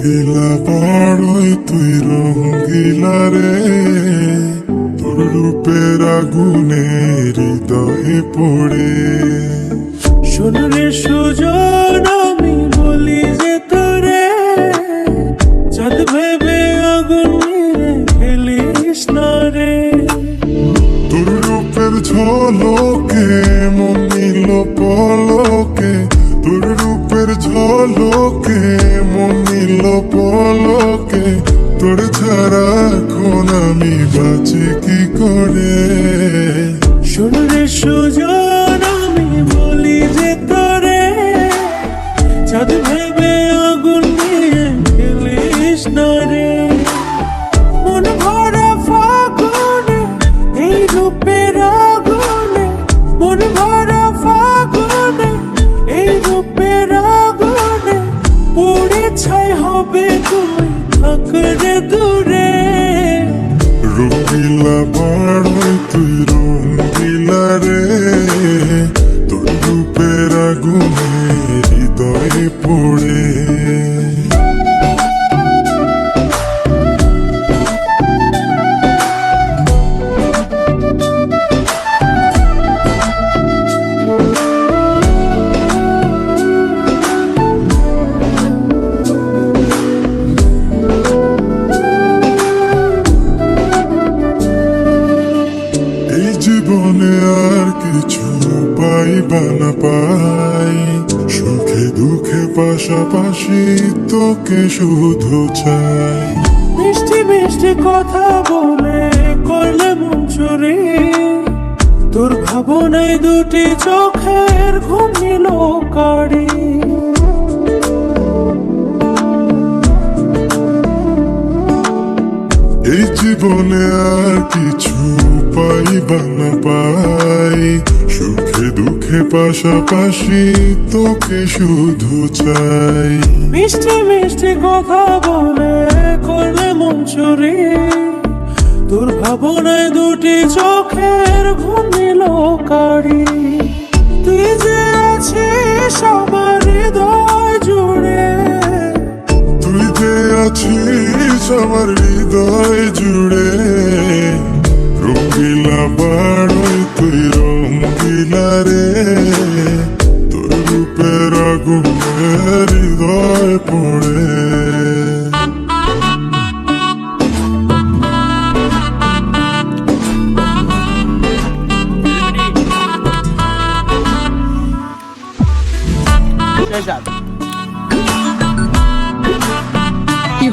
রঙ্গিলা পাড়ই তুই রঙ্গিলা রে, তোর রূপের আগুনে হৃদয়ে পড়ে। শোন রে সুজন, আমি বলি যে তোরে, চাঁদ ভেবে আগুন নিয়ে খেলিস না রে। তোর রূপের ঝলকে মন নিল পলকে, তোর রূপের ঝলকে মন নিল পলকে, তোর ছাড়া এখন আমি বাঁচি কি করে। শোন রে সুজন, আমি বলি যে তোরে, চাঁদ ভেবে আগুন নিয়ে খেলিস না রে। মন ভরা ফাগুনে এই রূপের আগুনে, মন ভরা ফাগুনে এই রূপের আগুনে, পুড়ে ছাই হবে তুই থাক রে দূরে। রঙ্গিলা পাড়ই তুই রঙ্গিলা রে, তোর রূপের আগুনে হৃদয়ে পড়ে। জীবনে আর কিছু পাইবা না পাই, সুখে দুঃখে পাশাপাশি তোকে শুধু চাই। মিষ্টি মিষ্টি কথা বলে করলে মন চুরি, তোর ভাবনায় দুটি চোখের ঘুম নিল কাড়ি। এই জীবনে আর কিছু পাইবা না পাই, সুখে দুঃখে পাশাপাশি তোকে শুধু চাই। মিষ্টি মিষ্টি কথা বলে করলে মন চুরি, তোর ভাবনায় দুটি চোখের ঘুম নিল কাড়ি। তুই যে আছিস আমার হৃদয় জুড়ে, তুই যে আছিস আমার হৃদয় জুড়ে। রঙ্গিলা পাড়ই তুই রঙ্গিলা রে, তোর রূপের আগুনে হৃদয় পড়ে। কি